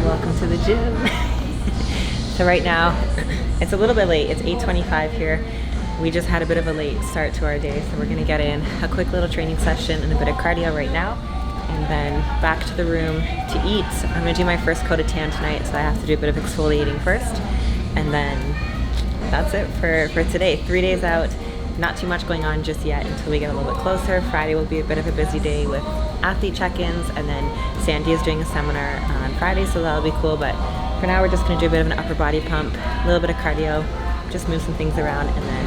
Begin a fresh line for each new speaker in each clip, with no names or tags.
Welcome to the gym. So right now, it's a little bit late. It's 8:25 here. We just had a bit of a late start to our day, so we're gonna get in a quick little training session and a bit of cardio right now, and then back to the room to eat. I'm gonna do my first coat of tan tonight, so I have to do a bit of exfoliating first, and then that's it for today. 3 days out. Not too much going on just yet until we get a little bit closer. Friday will be a bit of a busy day with athlete check-ins, and then Sandy is doing a seminar on Friday, so that'll be cool. But for now, we're just gonna do a bit of an upper body pump, a little bit of cardio, just move some things around, and then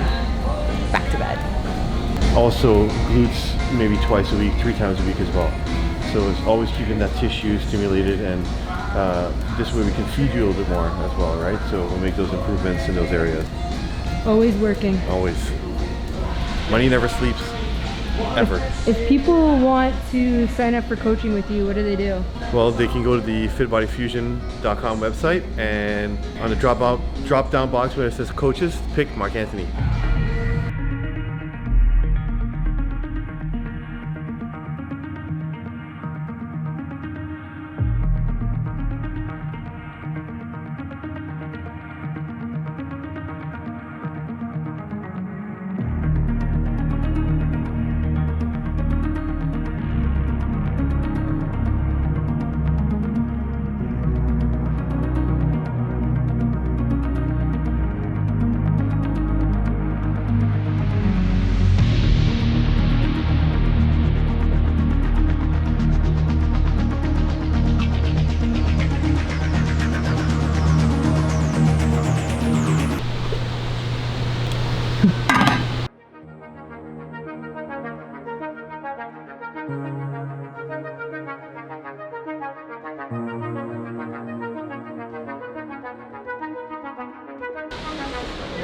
back to bed.
Also, glutes maybe twice a week, 3 times a week as well. So it's always keeping that tissue stimulated, and this way we can feed you a little bit more as well, right? So we'll make those improvements in those areas.
Always working.
Always. Money never sleeps, ever.
If people want to sign up for coaching with you, what do they do?
Well, they can go to the fitbodyfusion.com website, and on the drop-down box where it says coaches, pick Mark Anthony.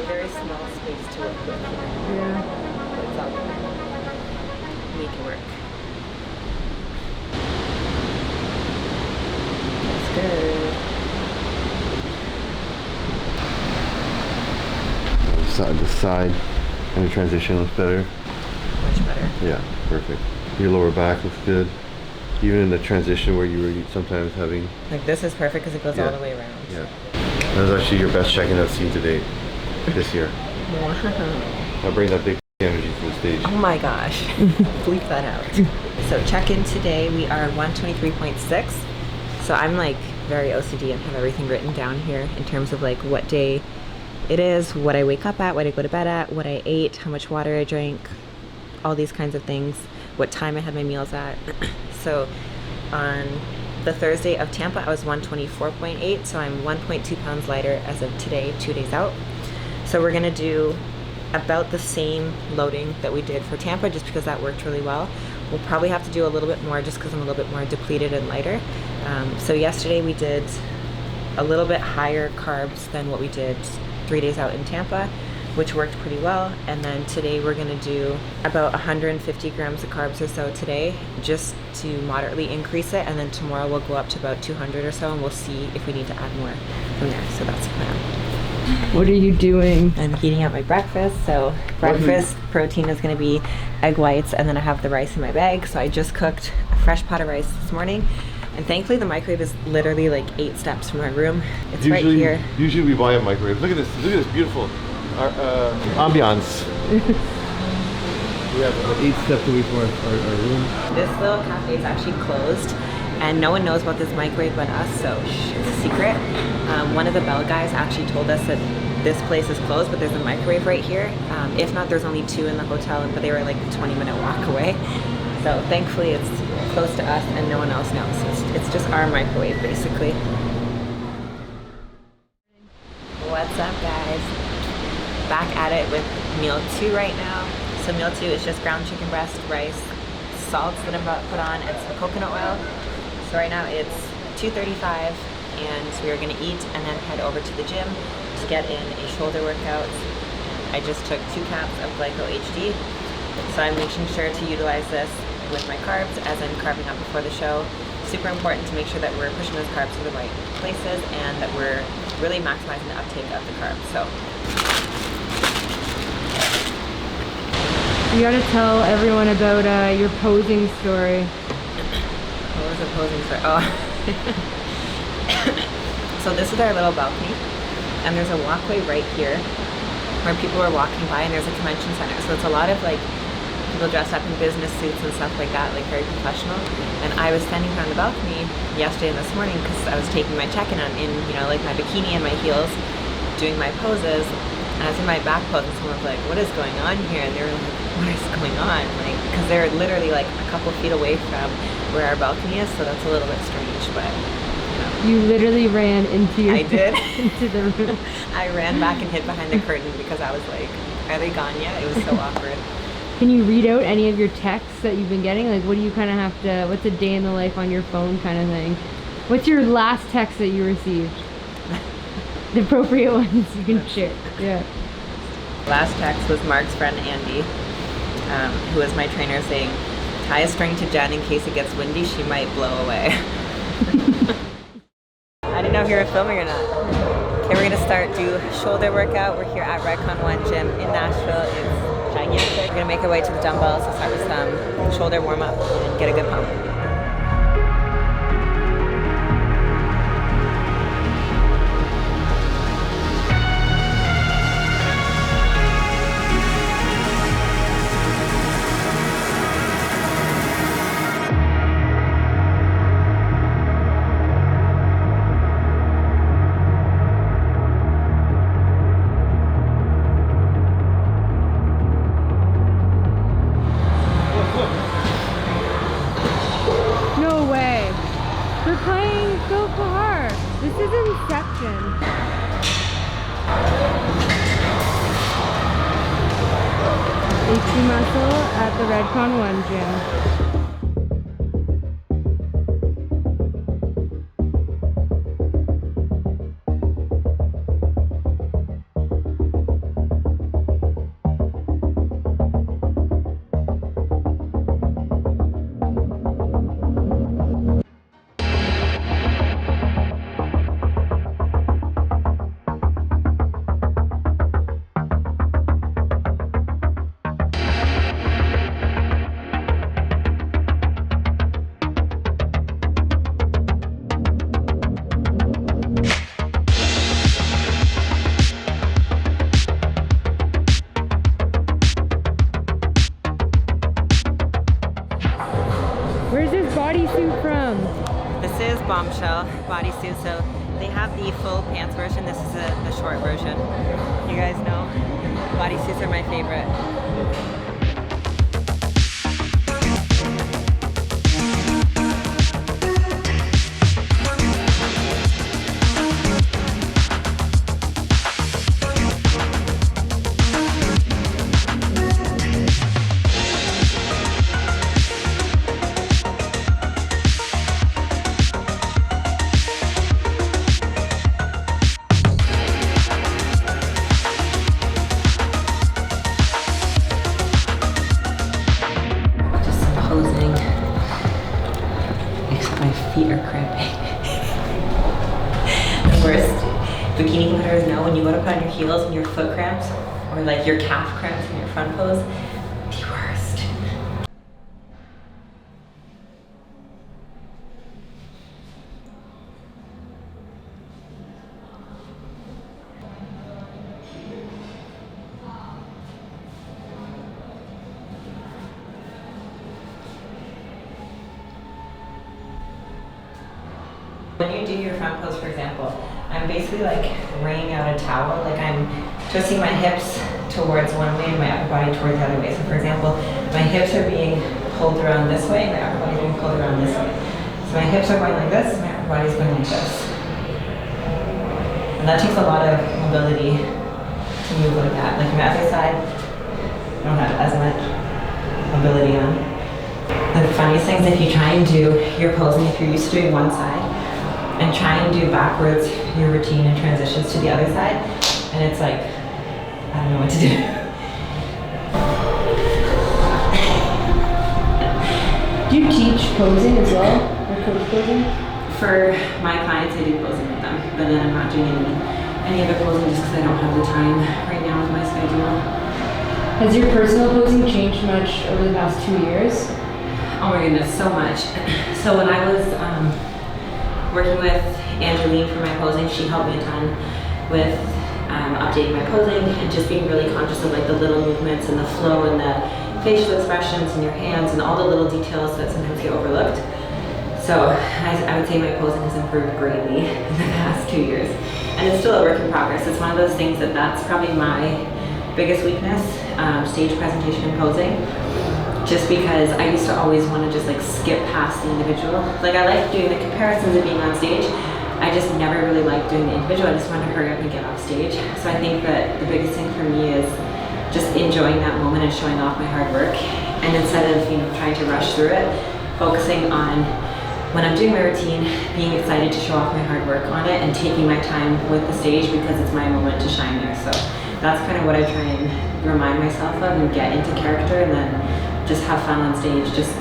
Very small space to work with here.
Yeah.
But it's all good. Make it work. That's good.
Side to side, and the transition looks better.
Much better.
Yeah, perfect. Your lower back looks good. Even in the transition where you were sometimes having...
Like this is perfect because it goes all the way around.
Yeah. That was actually your best check-in I've seen to date this year.
Wow.
I'll bring that big energy to the stage.
Oh my gosh. Bleep that out. So check-in today, we are 123.6. So I'm like very OCD and have everything written down here in terms of like what day it is, what I wake up at, what I go to bed at, what I ate, how much water I drank, all these kinds of things, what time I had my meals at. So on the Thursday of Tampa, I was 124.8, so I'm 1.2 pounds lighter as of today, 2 days out. So we're gonna do about the same loading that we did for Tampa, just because that worked really well. We'll probably have to do a little bit more just because I'm a little bit more depleted and lighter. So yesterday we did a little bit higher carbs than what we did 3 days out in Tampa, which worked pretty well. And then today we're gonna do about 150 grams of carbs or so today, just to moderately increase it. And then tomorrow we'll go up to about 200 or so, and we'll see if we need to add more from there. So that's the plan.
What are you doing?
I'm heating up my breakfast. So breakfast protein is gonna be egg whites, and then I have the rice in my bag. So I just cooked a fresh pot of rice this morning. And thankfully the microwave is literally like 8 steps from my room. It's right here.
Usually we buy a microwave. Look at this beautiful ambiance. We have 8 steps away from our room.
This little cafe is actually closed, and no one knows about this microwave but us, so it's a secret. One of the bell guys actually told us that this place is closed, but there's a microwave right here. If not, there's only 2 in the hotel, but they were like a 20-minute walk away. So thankfully it's close to us and no one else knows. It's just our microwave basically. What's up guys? Back at it with meal 2 right now. So meal 2 is just ground chicken breast, rice, salts that I'm about to put on, and some coconut oil. So right now it's 2:35 and we are gonna eat and then head over to the gym to get in a shoulder workout. I just took 2 caps of Glyco HD. So I'm making sure to utilize this with my carbs as I'm carving up before the show. Super important to make sure that we're pushing those carbs to the right places and that we're really maximizing the uptake of the carbs. So
you gotta tell everyone about your posing story.
what was the posing story? Oh. So this is our little balcony, and there's a walkway right here where people are walking by, and there's a convention center. So it's a lot of like people dressed up in business suits and stuff like that, like very professional. And I was standing here on the balcony yesterday and this morning because I was taking my check-in in, you know, like my bikini and my heels, doing my poses. And I was in my back pose, and someone was like, "What is going on here?" And they were like, "What is going on?" Like, because they're literally like a couple feet away from where our balcony is, so that's a little bit strange, but you know.
You literally ran into your
I did.
into the room.
I ran back and hid behind the curtain because I was like, "Are they gone yet?" It was so awkward.
Can you read out any of your texts that you've been getting? Like, what do you kind of have to, what's a day in the life on your phone kind of thing? What's your last text that you received? The appropriate ones you can share. Yeah.
Last text was Mark's friend Andy, who was my trainer, saying, "Tie a string to Jen in case it gets windy, she might blow away." I didn't know if you were filming or not. Okay, we're gonna start do shoulder workout. We're here at Redcon 1 Gym in Nashville. It's gigantic. We're gonna make our way to the dumbbells. We'll start with some shoulder warm up and get a good pump.
No way. They're playing so far. This is Inception. AC Muscle at the Redcon 1 Gym. Where's this bodysuit from?
This is Bombshell bodysuit, so they have the full pants version. This is the short version. You guys know bodysuits are my favorite. Except my feet are cramping. The worst bikini competitors know when you go to put on your heels and your foot cramps, or like your calf cramps in your front pose, the worst. When you do your front pose, for example, I'm basically like wringing out a towel, like I'm twisting my hips towards one way and my upper body towards the other way. So for example, my hips are being pulled around this way and my upper body is being pulled around this way. So my hips are going like this, my upper body is going like this. And that takes a lot of mobility to move like that. Like my other side, I don't have as much mobility on. The funniest thing is if you try and do your posing, if you're used to doing one side, and try and do backwards your routine and transitions to the other side, and it's like, I don't know what to do.
Do you teach posing as well? Or coach posing?
For my clients, I do posing with them, but then I'm not doing any other posing just because I don't have the time right now with my schedule.
Has your personal posing changed much over the past 2 years?
Oh my goodness, so much. So when I was working with Angeline for my posing. She helped me a ton with updating my posing and just being really conscious of like the little movements and the flow and the facial expressions in your hands and all the little details that sometimes get overlooked. So I would say my posing has improved greatly in the past 2 years. And it's still a work in progress. It's one of those things that's probably my biggest weakness, stage presentation and posing. Just because I used to always want to just like skip past the individual. Like I like doing the comparisons and being on stage. I just never really liked doing the individual. I just wanted to hurry up and get off stage. So I think that the biggest thing for me is just enjoying that moment and showing off my hard work. And instead of trying to rush through it, focusing on when I'm doing my routine, being excited to show off my hard work on it and taking my time with the stage because it's my moment to shine there. So that's kind of what I try and remind myself of and get into character and then just have fun on stage, just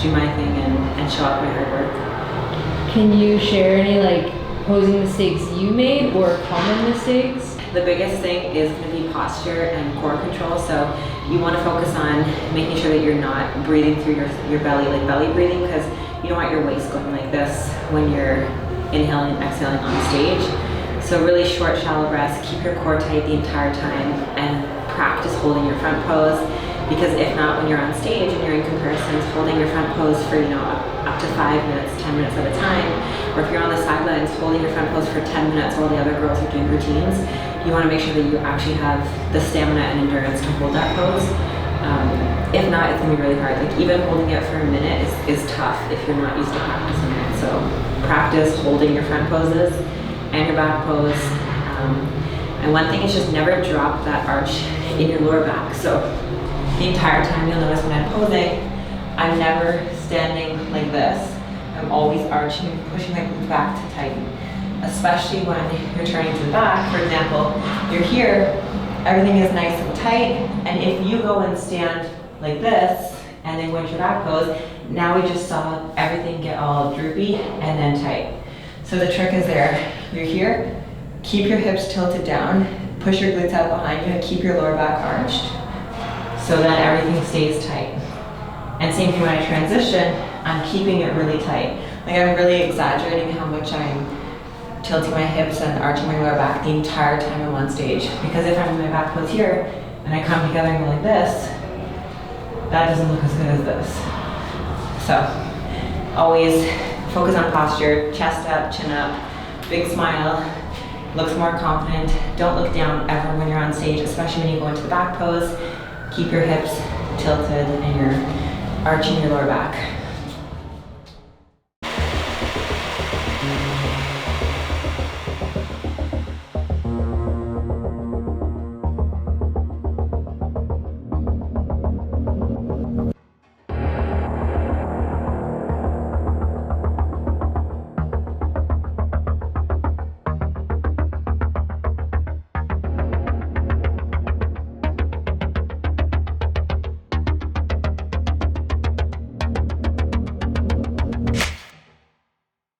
do my thing and show off my hard work.
Can you share any like posing mistakes you made or common mistakes?
The biggest thing is going to be posture and core control. So you want to focus on making sure that you're not breathing through your belly, like belly breathing, because you don't want your waist going like this when you're inhaling and exhaling on stage. So really short, shallow breaths, keep your core tight the entire time and practice holding your front pose. Because if not, when you're on stage and you're in comparisons, holding your front pose for up to 5 minutes, 10 minutes at a time, or if you're on the sidelines holding your front pose for 10 minutes while the other girls are doing routines, you want to make sure that you actually have the stamina and endurance to hold that pose. If not, it's going to be really hard. Like even holding it for a minute is tough if you're not used to practicing it. So practice holding your front poses and your back pose. And one thing is just never drop that arch in your lower back. So the entire time you'll notice when I'm posing, I'm never standing like this. I'm always arching, pushing my glutes back to tighten. Especially when you're turning to the back, for example, you're here, everything is nice and tight, and if you go and stand like this, and then go into your back pose, now we just saw everything get all droopy and then tight. So the trick is there, you're here, keep your hips tilted down, push your glutes out behind you, and keep your lower back arched, so that everything stays tight. And same thing when I transition, I'm keeping it really tight. Like I'm really exaggerating how much I'm tilting my hips and arching my lower back the entire time I'm on stage. Because if I'm in my back pose here, and I come together and go like this, that doesn't look as good as this. So, always focus on posture, chest up, chin up, big smile, looks more confident. Don't look down ever when you're on stage, especially when you go into the back pose. Keep your hips tilted and you're arching your lower back.